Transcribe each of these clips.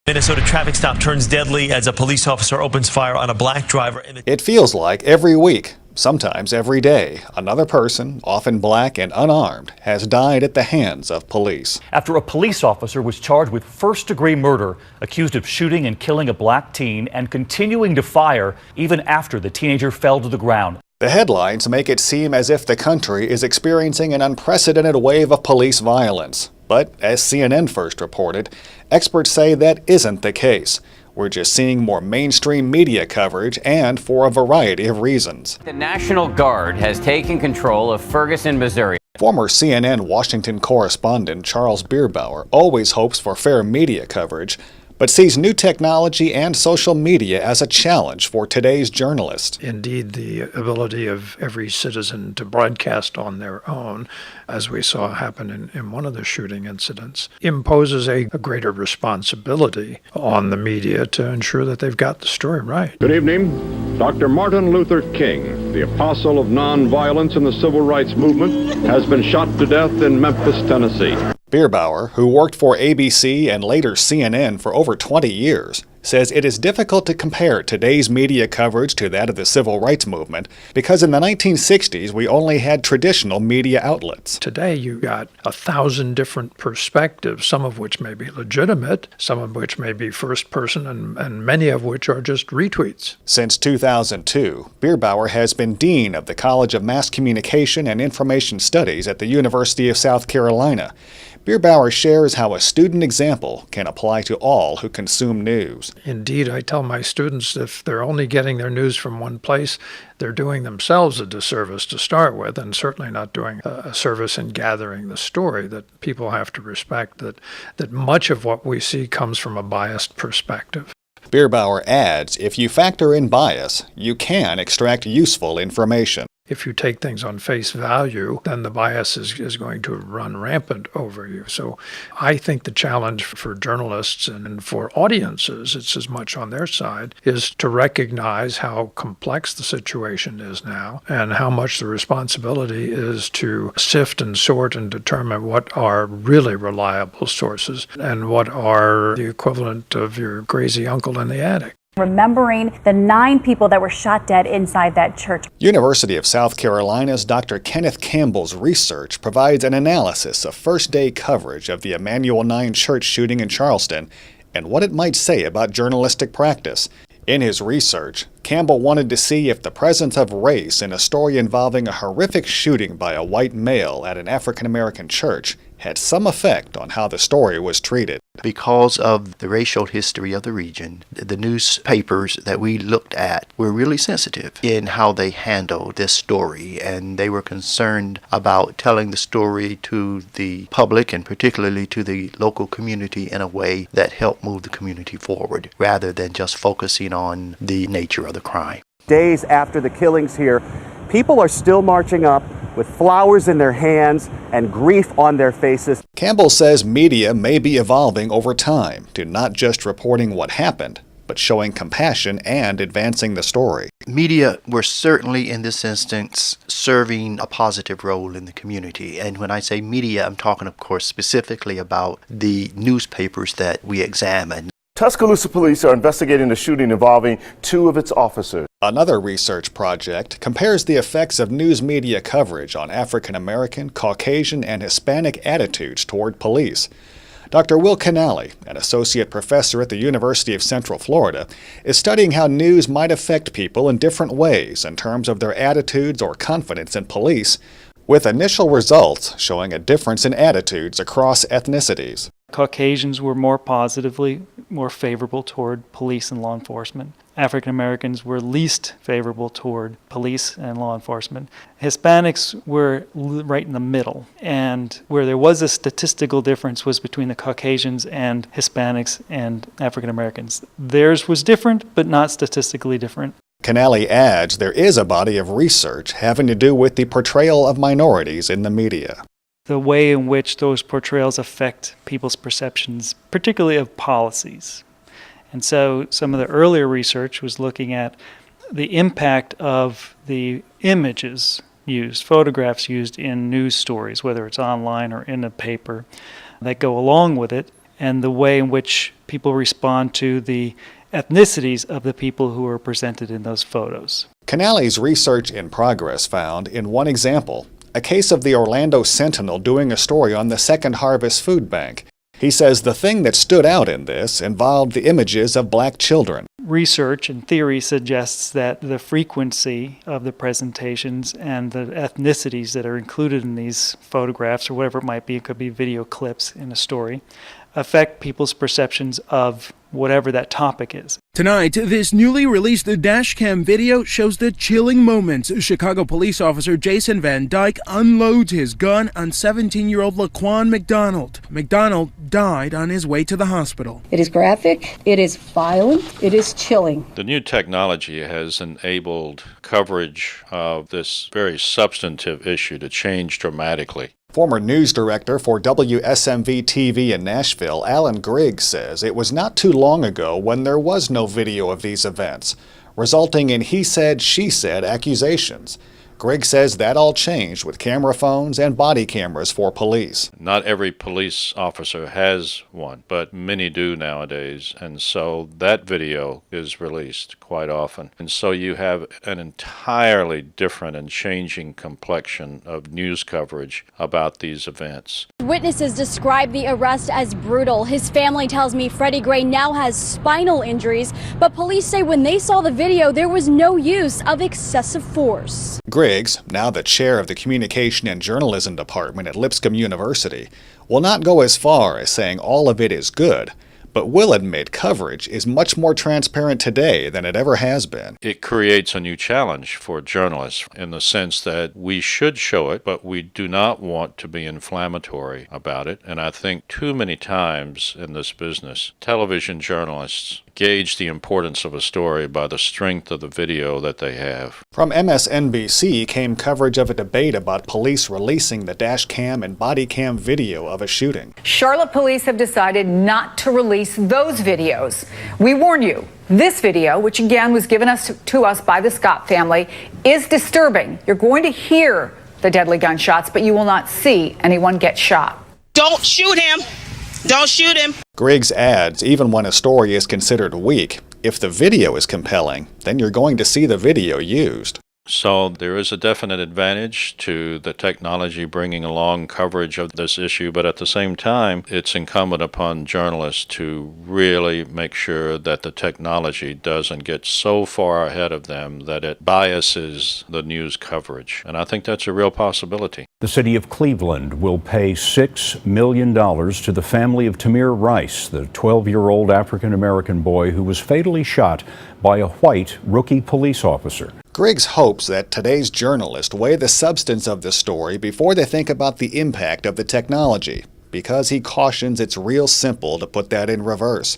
Minnesota traffic stop turns deadly as a police officer opens fire on a black driver. It feels like every week, sometimes every day, another person, often black and unarmed, has died at the hands of police. After a police officer was charged with first-degree murder, accused of shooting and killing a black teen and continuing to fire even after the teenager fell to the ground. The headlines make it seem as if the country is experiencing an unprecedented wave of police violence. But as CNN first reported, experts say that isn't the case. We're just seeing more mainstream media coverage, and for a variety of reasons. The National Guard has taken control of Ferguson, Missouri. Former CNN Washington correspondent Charles Bierbauer always hopes for fair media coverage, but sees new technology and social media as a challenge for today's journalists. Indeed, the ability of every citizen to broadcast on their own, as we saw happen in one of the shooting incidents, imposes a greater responsibility on the media to ensure that they've got the story right. Good evening. Dr. Martin Luther King, the apostle of nonviolence in the civil rights movement, has been shot to death in Memphis, Tennessee. Bierbauer, who worked for ABC and later CNN for over 20 years, says it is difficult to compare today's media coverage to that of the civil rights movement because in the 1960s we only had traditional media outlets. Today you got 1,000 different perspectives, some of which may be legitimate, some of which may be first person, and many of which are just retweets. Since 2002, Bierbauer has been Dean of the College of Mass Communication and Information Studies at the University of South Carolina. Bierbauer shares how a student example can apply to all who consume news. Indeed, I tell my students if they're only getting their news from one place, they're doing themselves a disservice to start with, and certainly not doing a service in gathering the story. That people have to respect that much of what we see comes from a biased perspective. Bierbauer adds, if you factor in bias, you can extract useful information. If you take things on face value, then the bias is going to run rampant over you. So I think the challenge for journalists and for audiences, it's as much on their side, is to recognize how complex the situation is now and how much the responsibility is to sift and sort and determine what are really reliable sources and what are the equivalent of your crazy uncle in the attic. Remembering the 9 people that were shot dead inside that church. University of South Carolina's Dr. Kenneth Campbell's research provides an analysis of first-day coverage of the Emanuel 9 church shooting in Charleston and what it might say about journalistic practice. In his research, Campbell wanted to see if the presence of race in a story involving a horrific shooting by a white male at an African-American church had some effect on how the story was treated. Because of the racial history of the region, the newspapers that we looked at were really sensitive in how they handled this story, and they were concerned about telling the story to the public and particularly to the local community in a way that helped move the community forward, rather than just focusing on the nature of the crime. Days after the killings here, people are still marching up with flowers in their hands and grief on their faces. Campbell says media may be evolving over time to not just reporting what happened, but showing compassion and advancing the story. Media were certainly in this instance serving a positive role in the community. And when I say media, I'm talking, of course, specifically about the newspapers that we examined. Tuscaloosa police are investigating a shooting involving 2 of its officers. Another research project compares the effects of news media coverage on African American, Caucasian, and Hispanic attitudes toward police. Dr. Will Canale, an associate professor at the University of Central Florida, is studying how news might affect people in different ways in terms of their attitudes or confidence in police, with initial results showing a difference in attitudes across ethnicities. Caucasians were more favorable toward police and law enforcement. African Americans were least favorable toward police and law enforcement. Hispanics were right in the middle, and where there was a statistical difference was between the Caucasians and Hispanics and African Americans. Theirs was different, but not statistically different. Canale adds there is a body of research having to do with the portrayal of minorities in the media. The way in which those portrayals affect people's perceptions, particularly of policies. And so some of the earlier research was looking at the impact of the images used, photographs used in news stories, whether it's online or in a paper, that go along with it, and the way in which people respond to the ethnicities of the people who are presented in those photos. Canale's research in progress found, in one example, a case of the Orlando Sentinel doing a story on the Second Harvest Food Bank. He says the thing that stood out in this involved the images of black children. Research and theory suggests that the frequency of the presentations and the ethnicities that are included in these photographs, or whatever it might be, it could be video clips in a story, affect people's perceptions of whatever that topic is. Tonight, this newly released dashcam video shows the chilling moments Chicago police officer Jason Van Dyke unloads his gun on 17-year-old Laquan McDonald. McDonald died on his way to the hospital. It is graphic, it is violent, it is chilling. The new technology has enabled coverage of this very substantive issue to change dramatically. Former news director for WSMV-TV in Nashville, Alan Griggs, says it was not too long ago when there was no video of these events, resulting in he said, she said accusations. Griggs says that all changed with camera phones and body cameras for police. Not every police officer has one, but many do nowadays, and so that video is released quite often. And so you have an entirely different and changing complexion of news coverage about these events. Witnesses describe the arrest as brutal. His family tells me Freddie Gray now has spinal injuries, but police say when they saw the video, there was no use of excessive force. Griggs, now the chair of the Communication and Journalism Department at Lipscomb University, will not go as far as saying all of it is good, but will admit coverage is much more transparent today than it ever has been. It creates a new challenge for journalists in the sense that we should show it, but we do not want to be inflammatory about it. And I think too many times in this business, television journalists gauge the importance of a story by the strength of the video that they have. From MSNBC came coverage of a debate about police releasing the dash cam and body cam video of a shooting. Charlotte police have decided not to release those videos. We warn you, this video, which again was given to us by the Scott family, is disturbing. You're going to hear the deadly gunshots, but you will not see anyone get shot. Don't shoot him! Don't shoot him! Griggs adds, even when a story is considered weak, if the video is compelling, then you're going to see the video used. So there is a definite advantage to the technology bringing along coverage of this issue, but at the same time, it's incumbent upon journalists to really make sure that the technology doesn't get so far ahead of them that it biases the news coverage. And I think that's a real possibility. The city of Cleveland will pay $6 million to the family of Tamir Rice, the 12-year-old African-American boy who was fatally shot by a white rookie police officer. Griggs hopes that today's journalists weigh the substance of the story before they think about the impact of the technology, because he cautions it's real simple to put that in reverse.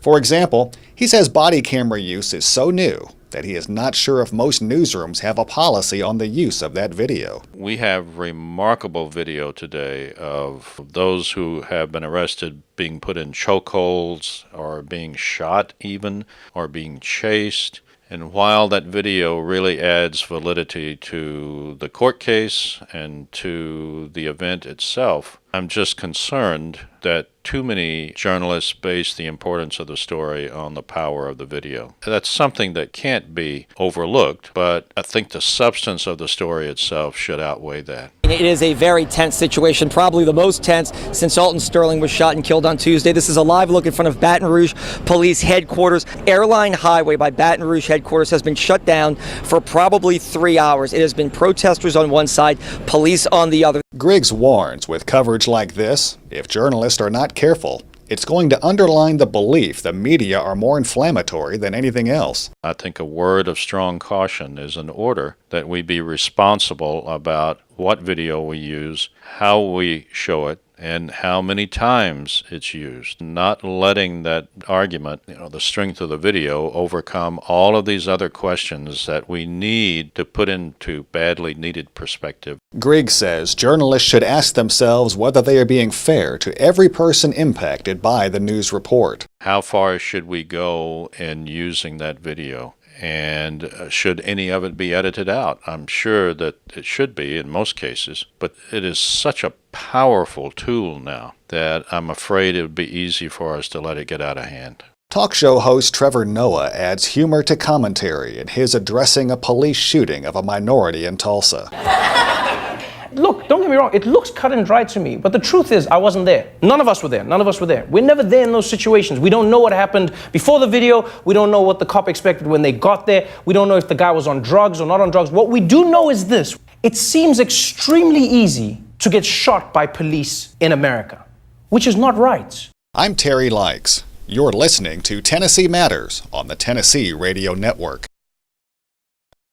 For example, he says body camera use is so new that he is not sure if most newsrooms have a policy on the use of that video. We have remarkable video today of those who have been arrested being put in chokeholds or being shot even or being chased. And while that video really adds validity to the court case and to the event itself, I'm just concerned that too many journalists base the importance of the story on the power of the video. That's something that can't be overlooked, but I think the substance of the story itself should outweigh that. It is a very tense situation, probably the most tense since Alton Sterling was shot and killed on Tuesday. This is a live look in front of Baton Rouge Police Headquarters. Airline Highway by Baton Rouge Headquarters has been shut down for probably 3 hours. It has been protesters on one side, police on the other. Griggs warns with coverage like this, if journalists are not careful, it's going to underline the belief the media are more inflammatory than anything else. I think a word of strong caution is in order, that we be responsible about what video we use, how we show it, and how many times it's used. Not letting that argument, the strength of the video, overcome all of these other questions that we need to put into badly needed perspective. Griggs says journalists should ask themselves whether they are being fair to every person impacted by the news report. How far should we go in using that video? And should any of it be edited out? I'm sure that it should be in most cases, but it is such a powerful tool now that I'm afraid it would be easy for us to let it get out of hand. Talk show host Trevor Noah adds humor to commentary in his addressing a police shooting of a minority in Tulsa. Look, don't get me wrong, it looks cut and dry to me, but the truth is I wasn't there. None of us were there. None of us were there. We're never there in those situations. We don't know what happened before the video. We don't know what the cop expected when they got there. We don't know if the guy was on drugs or not on drugs. What we do know is this. It seems extremely easy to get shot by police in America, which is not right. I'm Terry Likes. You're listening to Tennessee Matters on the Tennessee Radio Network.